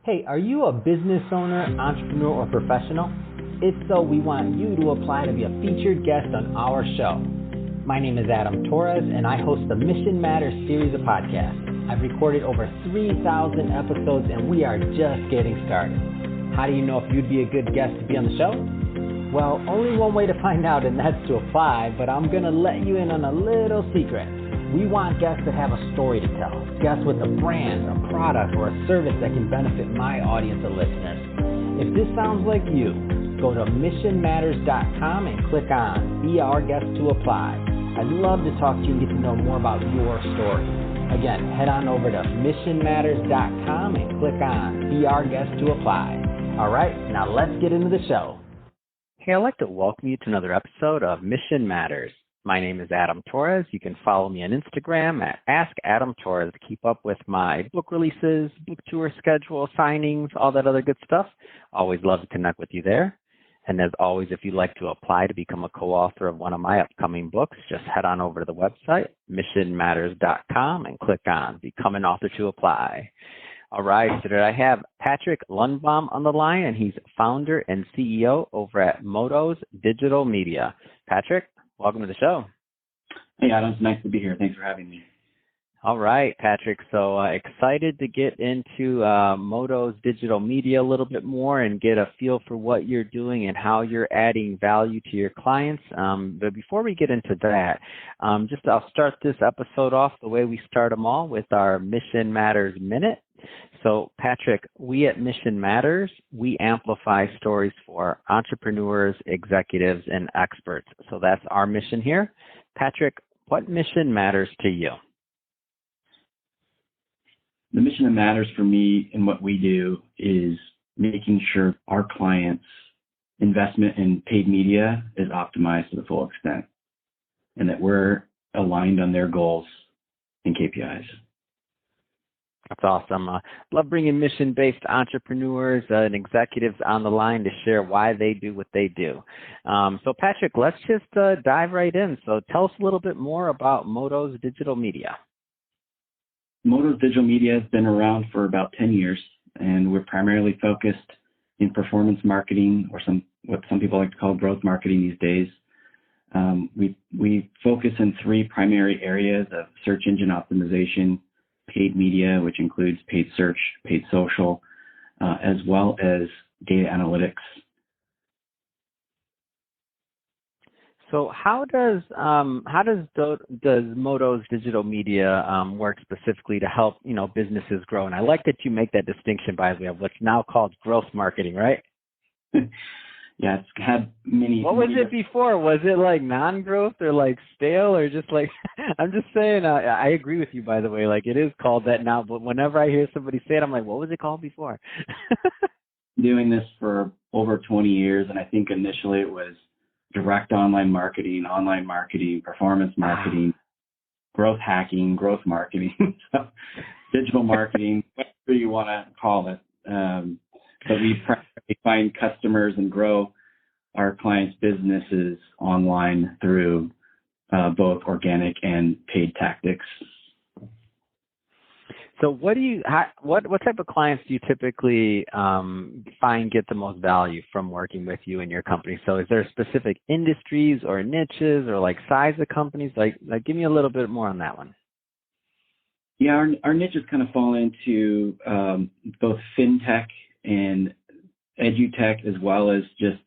Hey, are you a business owner, entrepreneur, or professional? If so, we want you to apply to be a featured guest on our show. My name is Adam Torres, and I host the Mission Matters series of podcasts. I've recorded over 3,000 episodes, and we are just getting started. How do you know if you'd be a good guest to be on the show? Well, only one way to find out, and that's to apply, but I'm going to let you in on a little secret. We want guests that have a story to tell, guests with a brand, a product, or a service that can benefit my audience of listeners. If this sounds like you, go to missionmatters.com and click on Be Our Guest to apply. I'd love to talk to you and get to know more about your story. Again, head on over to missionmatters.com and click on Be Our Guest to apply. All right, now let's get into the show. Hey, I'd like to welcome you to another episode of Mission Matters. My name is Adam Torres. You can follow me on Instagram at AskAdamTorres to keep up with my book releases, book tour schedule, signings, all that other good stuff. Always love to connect with you there. And as always, if you'd like to apply to become a co-author of one of my upcoming books, just head on over to the website, missionmatters.com, and click on Become an Author to apply. All right, so today I have Patrick Lundbom on the line, and he's founder and CEO over at Modo's Digital Media. Patrick, welcome to the show. Hey, Adam. It's nice to be here. Thanks for having me. All right, Patrick. So excited to get into Modo's Digital Media a little bit more and get a feel for what you're doing and how you're adding value to your clients. But before we get into that, I'll start this episode off the way we start them all with our Mission Matters Minute. So, Patrick, we at Mission Matters, we amplify stories for entrepreneurs, executives, and experts. So that's our mission here. Patrick, what mission matters to you? The mission that matters for me and what we do is making sure our clients' investment in paid media is optimized to the full extent and that we're aligned on their goals and KPIs. That's awesome. Love bringing mission-based entrepreneurs and executives on the line to share why they do what they do. So, Patrick, let's just dive right in. So tell us a little bit more about Modo's Digital Media. Modo's Digital Media has been around for about 10 years, and we're primarily focused in performance marketing, or what some people like to call growth marketing these days. We focus in three primary areas of search engine optimization, paid media, which includes paid search, paid social, as well as data analytics. So how does Modo's Digital Media work specifically to help businesses grow? And I like that you make that distinction, by the way, of what's now called growth marketing, right? Yeah, it's had many. What was it before? Was it like non-growth or like stale or just like? I'm just saying. I agree with you, by the way. Like it is called that now, but whenever I hear somebody say it, I'm like, what was it called before? Doing this for over 20 years, and I think initially it was direct online marketing, performance marketing, growth hacking, growth marketing, so digital marketing, whatever you want to call it. But we find customers and grow our clients' businesses online through both organic and paid tactics. So what type of clients do you typically find get the most value from working with you and your company? So is there specific industries or niches or like size of companies? Like give me a little bit more on that one. Yeah, our niches kind of fall into both fintech and edutech, as well as just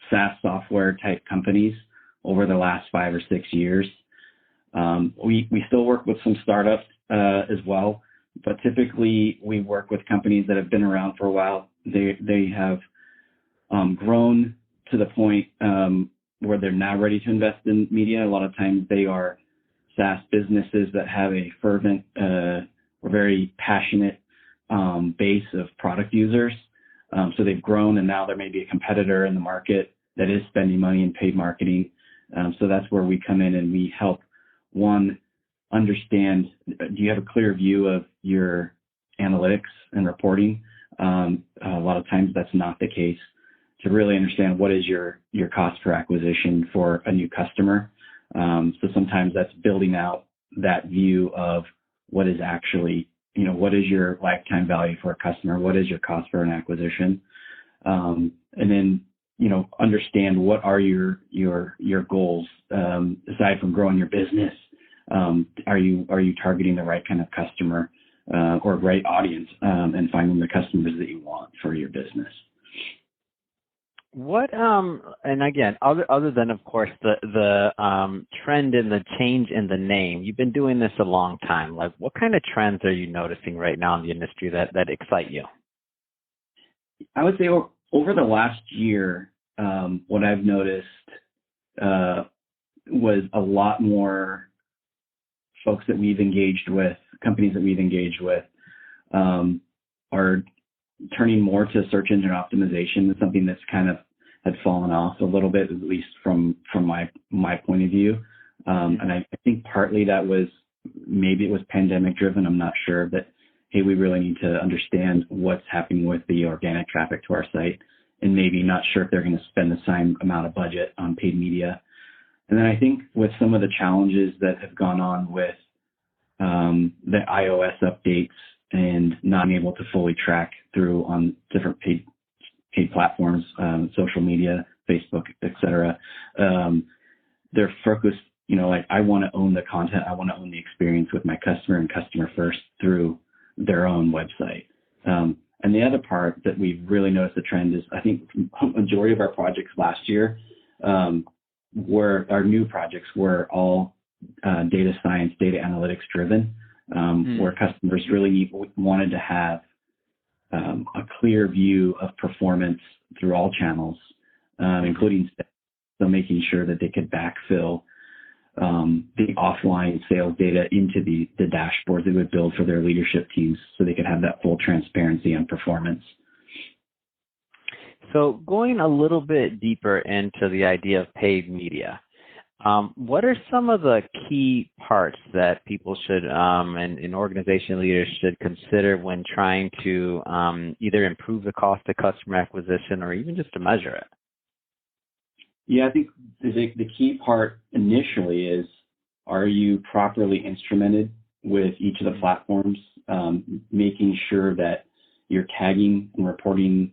SaaS software type companies over the last 5 or 6 years. We still work with some startups as well, but typically we work with companies that have been around for a while. They have grown to the point where they're now ready to invest in media. A lot of times they are SaaS businesses that have a fervent or very passionate base of product users. So they've grown, and now there may be a competitor in the market that is spending money in paid marketing. So that's where we come in and we help, one, understand, do you have a clear view of your analytics and reporting? A lot of times that's not the case. To really understand what is your cost per acquisition for a new customer. So sometimes that's building out that view of what is actually what is your lifetime value for a customer? What is your cost for an acquisition? And then, understand what are your goals, aside from growing your business. Are you targeting the right kind of customer, or right audience, and finding the customers that you want for your business? What and again, other than of course the trend in the change in the name, you've been doing this a long time. Like, what kind of trends are you noticing right now in the industry that excite you? I would say over the last year, what I've noticed was a lot more folks that we've engaged with, companies that we've engaged with, are turning more to search engine optimization. It's something that's kind of had fallen off a little bit, at least from my point of view. And I think partly that was, maybe it was pandemic driven. I'm not sure, but hey, we really need to understand what's happening with the organic traffic to our site, and maybe not sure if they're going to spend the same amount of budget on paid media. And then I think with some of the challenges that have gone on with the iOS updates and not being able to fully track through on different paid platforms, social media, Facebook, etc. They're focused, like, I want to own the content, I want to own the experience with my customer and customer first through their own website. And the other part that we've really noticed the trend is, I think a majority of our projects last year our new projects were all data science, data analytics driven, where customers really wanted to have a clear view of performance through all channels, including so making sure that they could backfill the offline sales data into the dashboards they would build for their leadership teams, so they could have that full transparency on performance. So going a little bit deeper into the idea of paid media, what are some of the key parts that people should and organization leaders should consider when trying to either improve the cost of customer acquisition or even just to measure it? Yeah, I think the key part initially is, are you properly instrumented with each of the platforms, making sure that your tagging and reporting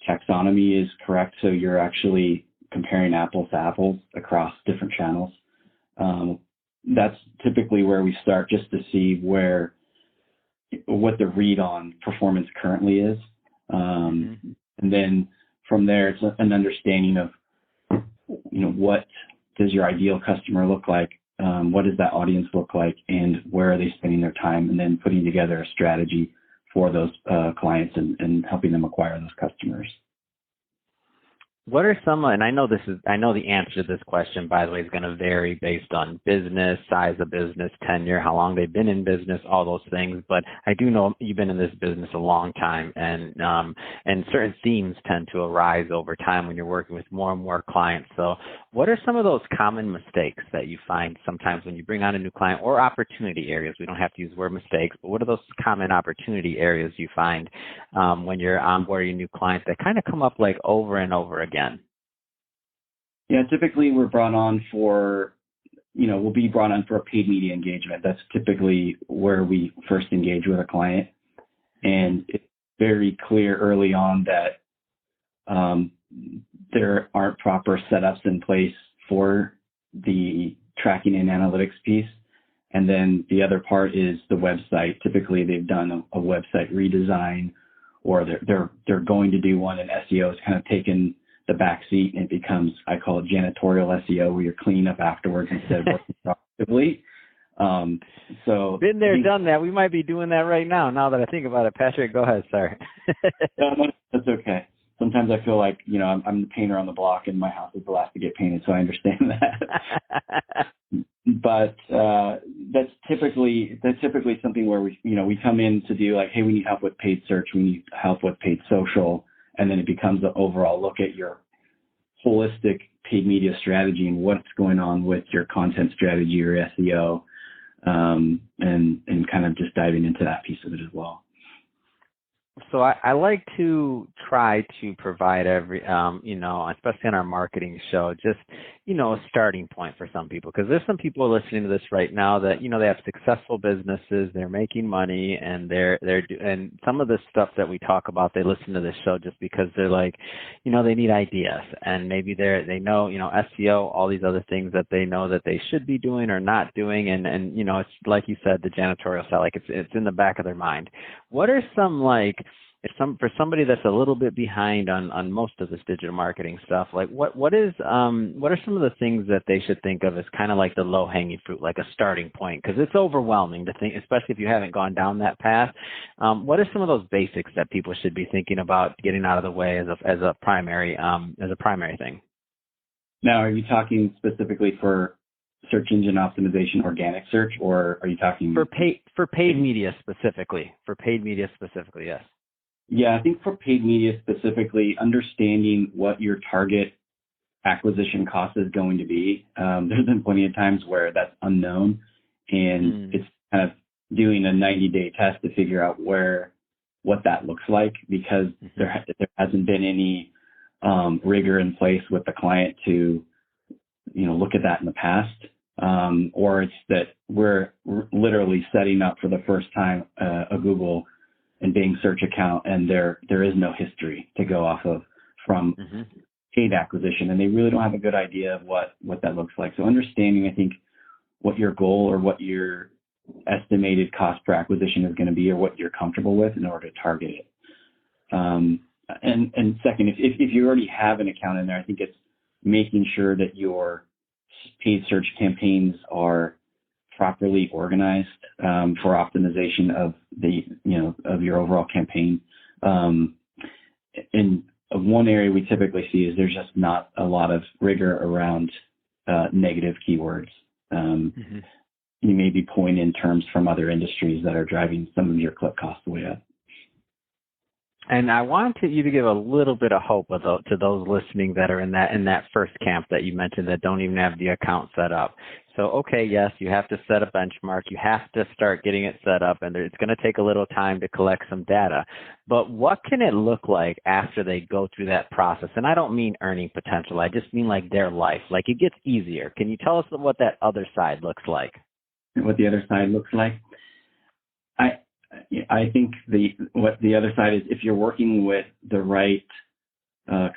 taxonomy is correct, so you're actually comparing apples to apples across different channels. That's typically where we start, just to see what the read on performance currently is. And then from there, it's an understanding of, what does your ideal customer look like? What does that audience look like? And where are they spending their time? And then putting together a strategy for those clients and helping them acquire those customers. What are some, and I know the answer to this question, by the way, is going to vary based on business, size of business, tenure, how long they've been in business, all those things. But I do know you've been in this business a long time, and certain themes tend to arise over time when you're working with more and more clients. So what are some of those common mistakes that you find sometimes when you bring on a new client, or opportunity areas? We don't have to use the word mistakes, but what are those common opportunity areas you find when you're onboarding new clients that kind of come up like over and over again? Yeah, typically we're brought on for, we'll be brought on for a paid media engagement. That's typically where we first engage with a client. And it's very clear early on that there aren't proper setups in place for the tracking and analytics piece. And then the other part is the website. Typically they've done a website redesign, or they're going to do one, and SEO has kind of taken the back seat, and it becomes, I call it janitorial SEO, where you're cleaning up afterwards instead of working proactively. So been there, done that. We might be doing that right now that I think about it. Patrick, go ahead. Sorry. No, that's okay. Sometimes I feel like, I'm the painter on the block and my house is the last to get painted, so I understand that. But that's typically something where we come in to do, like, hey, we need help with paid search, we need help with paid social, and then it becomes an overall look at your holistic paid media strategy and what's going on with your content strategy or SEO, and kind of just diving into that piece of it as well. So I like to try to provide every, especially on our marketing show, just, a starting point for some people. Because there's some people listening to this right now that, they have successful businesses, they're making money, and and some of the stuff that we talk about, they listen to this show just because they're like, they need ideas. And maybe they know, SEO, all these other things that they know that they should be doing or not doing. And it's like you said, the janitorial side, like it's in the back of their mind. What are some for somebody that's a little bit behind on most of this digital marketing stuff, like what are some of the things that they should think of as kind of like the low hanging fruit, like a starting point? Because it's overwhelming to think, especially if you haven't gone down that path. What are some of those basics that people should be thinking about getting out of the way as a primary thing? Now, are you talking specifically for search engine optimization, organic search, or are you talking for paid media specifically? For paid media specifically, yes. Yeah, I think for paid media specifically, understanding what your target acquisition cost is going to be. There's been plenty of times where that's unknown, and it's kind of doing a 90-day test to figure out what that looks like, because there hasn't been any rigor in place with the client to look at that in the past, or it's that we're literally setting up for the first time a Google and Bing search account, and there is no history to go off of from paid acquisition, and they really don't have a good idea of what that looks like. So understanding, I think, what your goal or what your estimated cost per acquisition is going to be, or what you're comfortable with in order to target it. And second, if you already have an account in there, I think it's making sure that your paid search campaigns are properly organized for optimization of of your overall campaign. And one area we typically see is there's just not a lot of rigor around negative keywords. You may be pulling in terms from other industries that are driving some of your click costs way up. And I wanted you to give a little bit of hope to those listening that are in that first camp that you mentioned that don't even have the account set up. So, okay, yes, you have to set a benchmark. You have to start getting it set up, and it's going to take a little time to collect some data. But what can it look like after they go through that process? And I don't mean earning potential. I just mean like their life. Like it gets easier. Can you tell us what that other side looks like? What the other side looks like? I think what the other side is, if you're working with the right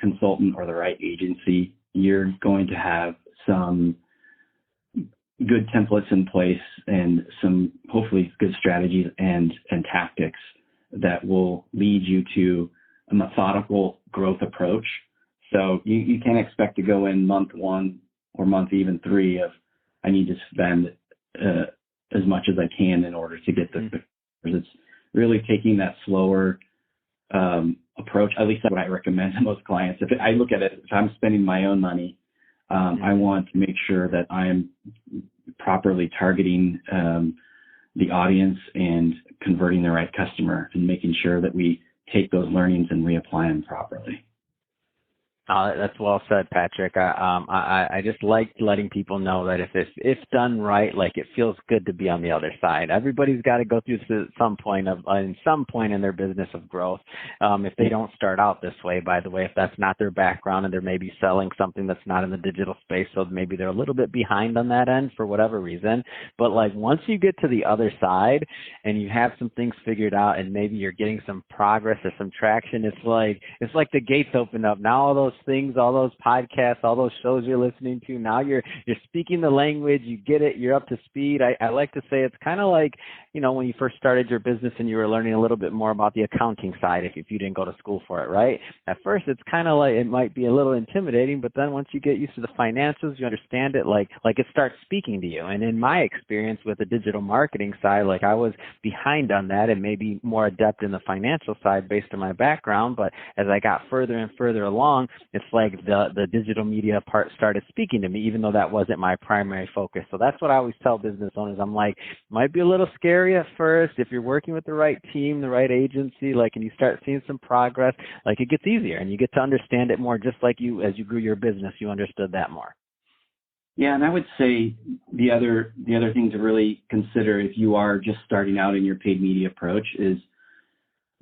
consultant or the right agency, you're going to have some good templates in place and some hopefully good strategies and tactics that will lead you to a methodical growth approach. So you can't expect to go in month 1 or month even 3 of I need to spend as much as I can in order to get the It's really taking that slower approach. At least that's what I recommend to most clients. If I look at it, if I'm spending my own money, I want to make sure that I'm properly targeting the audience and converting the right customer, and making sure that we take those learnings and reapply them properly. That's well said, Patrick. I just like letting people know that if done right, like it feels good to be on the other side. Everybody's got to go through some point in their business of growth. If they don't start out this way, by the way, if that's not their background and they're maybe selling something that's not in the digital space, so maybe they're a little bit behind on that end for whatever reason. But like once you get to the other side and you have some things figured out and maybe you're getting some progress or some traction, it's like the gates open up. Now all those things, all those podcasts, all those shows you're listening to, now you're speaking the language, you get it, you're up to speed. I like to say it's kind of like, when you first started your business and you were learning a little bit more about the accounting side if you didn't go to school for it, right? At first, it's kind of like, it might be a little intimidating, but then once you get used to the financials, you understand it, like it starts speaking to you. And in my experience with the digital marketing side, like I was behind on that and maybe more adept in the financial side based on my background. But as I got further and further along, it's like the digital media part started speaking to me, even though that wasn't my primary focus. So that's what I always tell business owners. I'm like, might be a little scary at first. If you're working with the right team, the right agency, and you start seeing some progress, it gets easier and you get to understand it more, just like as you grew your business, you understood that more. Yeah, and I would say the other thing to really consider if you are just starting out in your paid media approach is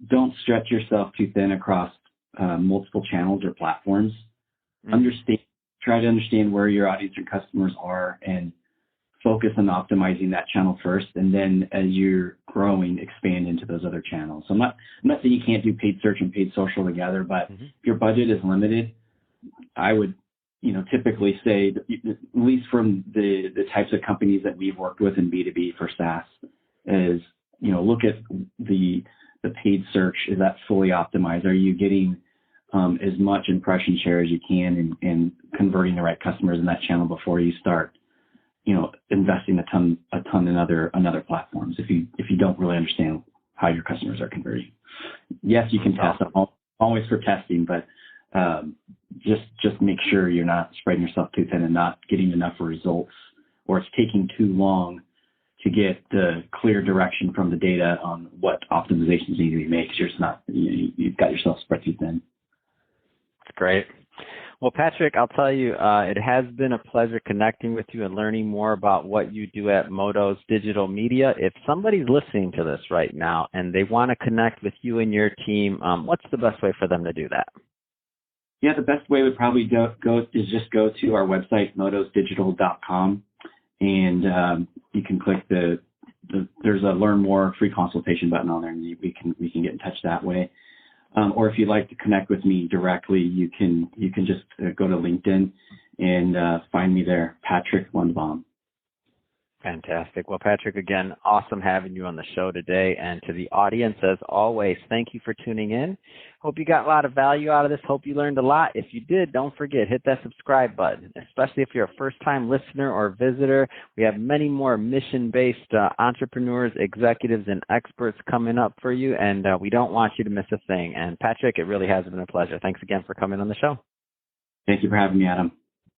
don't stretch yourself too thin across multiple channels or platforms. Try to understand where your audience and customers are and focus on optimizing that channel first. And then as you're growing, expand into those other channels. So I'm not saying you can't do paid search and paid social together, but if your budget is limited, I would, typically say, at least from the types of companies that we've worked with in B2B for SaaS, is, look at the paid search. Is that fully optimized? Are you getting as much impression share as you can and converting the right customers in that channel before you start, investing a ton in other platforms if you don't really understand how your customers are converting. Yes, you can test. I'm always for testing, but just make sure you're not spreading yourself too thin and not getting enough results, or it's taking too long to get the clear direction from the data on what optimizations need to be made, because you're just not, you've got yourself spread too thin. That's great. Well, Patrick, I'll tell you, it has been a pleasure connecting with you and learning more about what you do at Modo's Digital Media. If somebody's listening to this right now and they want to connect with you and your team, what's the best way for them to do that? Yeah, the best way would probably go to our website, modosdigital.com, and you can click there's a learn more free consultation button on there, and we can get in touch that way. Or if you'd like to connect with me directly, you can just go to LinkedIn and find me there, Patrick Lundbom. Fantastic. Well, Patrick, again, awesome having you on the show today. And to the audience, as always, thank you for tuning in. Hope you got a lot of value out of this. Hope you learned a lot. If you did, don't forget, hit that subscribe button, especially if you're a first-time listener or visitor. We have many more mission-based entrepreneurs, executives, and experts coming up for you, and we don't want you to miss a thing. And Patrick, it really has been a pleasure. Thanks again for coming on the show. Thank you for having me, Adam.